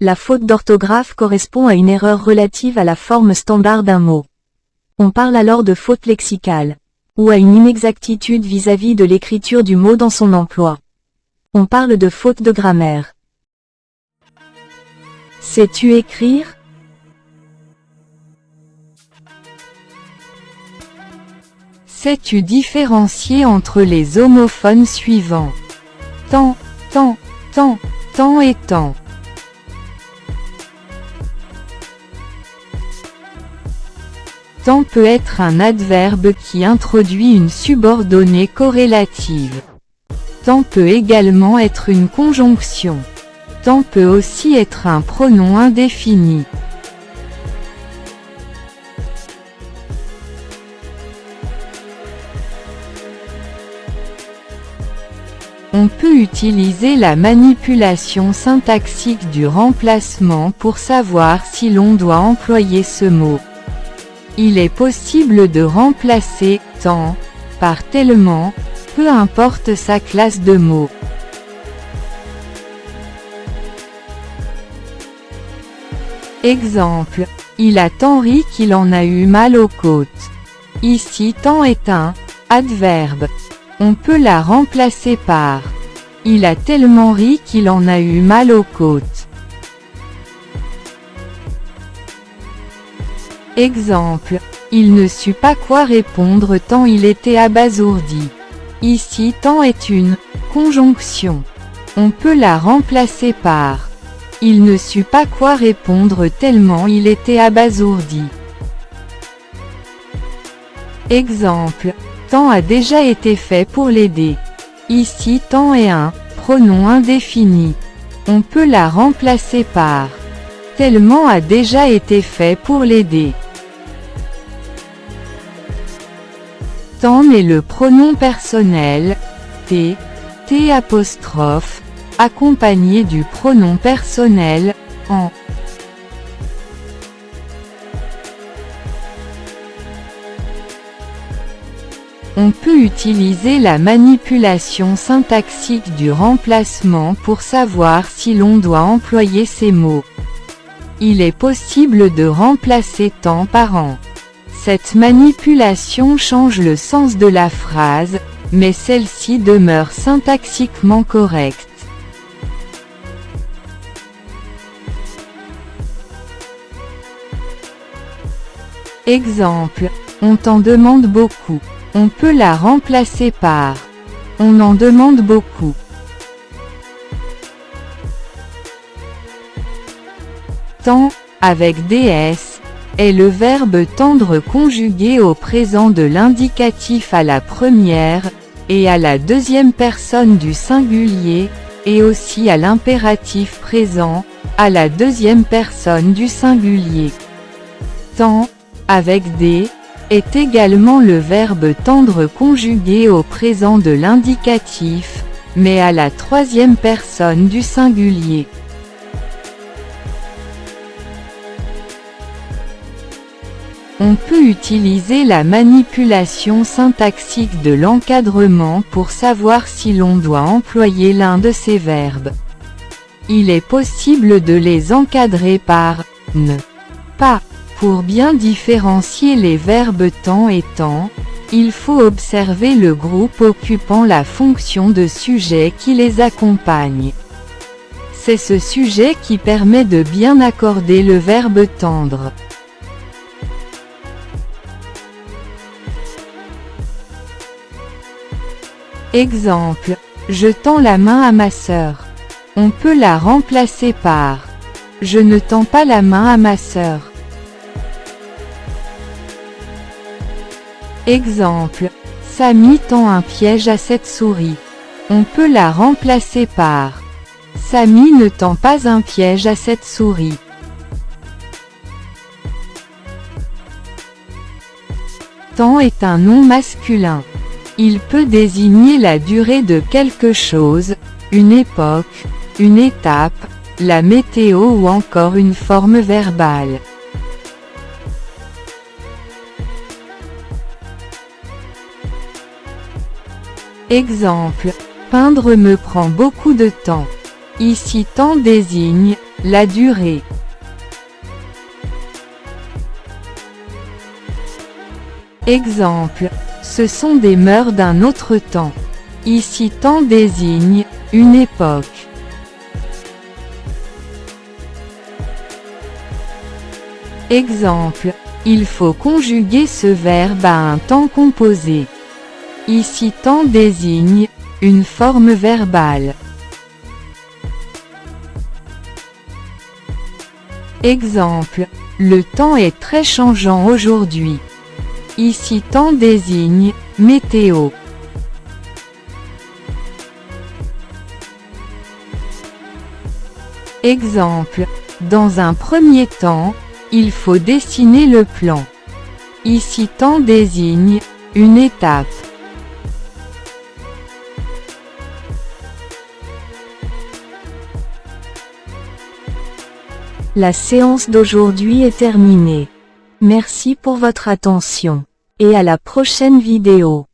La faute d'orthographe correspond à une erreur relative à la forme standard d'un mot. On parle alors de faute lexicale, ou à une inexactitude vis-à-vis de l'écriture du mot dans son emploi. On parle de faute de grammaire. Sais-tu écrire? Sais-tu différencier entre les homophones suivants? Tant, tant, tant, tant et tant. Tant peut être un adverbe qui introduit une subordonnée corrélative. Tant peut également être une conjonction. Tant peut aussi être un pronom indéfini. On peut utiliser la manipulation syntaxique du remplacement pour savoir si l'on doit employer ce mot. Il est possible de remplacer « tant » par « tellement », peu importe sa classe de mots. Exemple, il a tant ri qu'il en a eu mal aux côtes. Ici tant est un adverbe. On peut la remplacer par « il a tellement ri qu'il en a eu mal aux côtes ». Exemple, il ne sut pas quoi répondre tant il était abasourdi. Ici tant est une conjonction. On peut la remplacer par « il ne sut pas quoi répondre tellement il était abasourdi ». Exemple, tant a déjà été fait pour l'aider. Ici tant est un pronom indéfini. On peut la remplacer par « tellement a déjà été fait pour l'aider ». Tant est le pronom personnel, t, t', accompagné du pronom personnel, en. On peut utiliser la manipulation syntaxique du remplacement pour savoir si l'on doit employer ces mots. Il est possible de remplacer tant par en. Cette manipulation change le sens de la phrase, mais celle-ci demeure syntaxiquement correcte. Exemple, on t'en demande beaucoup. On peut la remplacer par « on en demande beaucoup ». Tant, avec ds, est le verbe tendre conjugué au présent de l'indicatif à la première, et à la deuxième personne du singulier, et aussi à l'impératif présent, à la deuxième personne du singulier. Tant, avec des, est également le verbe tendre conjugué au présent de l'indicatif, mais à la troisième personne du singulier. On peut utiliser la manipulation syntaxique de l'encadrement pour savoir si l'on doit employer l'un de ces verbes. Il est possible de les encadrer par « ne pas ». Pour bien différencier les verbes tant et tant, il faut observer le groupe occupant la fonction de sujet qui les accompagne. C'est ce sujet qui permet de bien accorder le verbe tendre. Exemple, je tends la main à ma sœur. On peut la remplacer par « je ne tends pas la main à ma sœur ». Exemple, Samy tend un piège à cette souris. On peut la remplacer par « Samy ne tend pas un piège à cette souris ». Temps est un nom masculin. Il peut désigner la durée de quelque chose, une époque, une étape, la météo ou encore une forme verbale. Exemple, peindre me prend beaucoup de temps. Ici temps désigne La durée. Exemple. Ce sont des mœurs d'un autre temps. Ici temps désigne une époque. Exemple. Il faut conjuguer ce verbe à un temps composé. Ici temps désigne une forme verbale. Exemple. Le temps est très changeant aujourd'hui. Ici temps désigne météo. Exemple. Dans un premier temps, il faut dessiner le plan. Ici temps désigne une étape. La séance d'aujourd'hui est terminée. Merci pour votre attention. Et à la prochaine vidéo.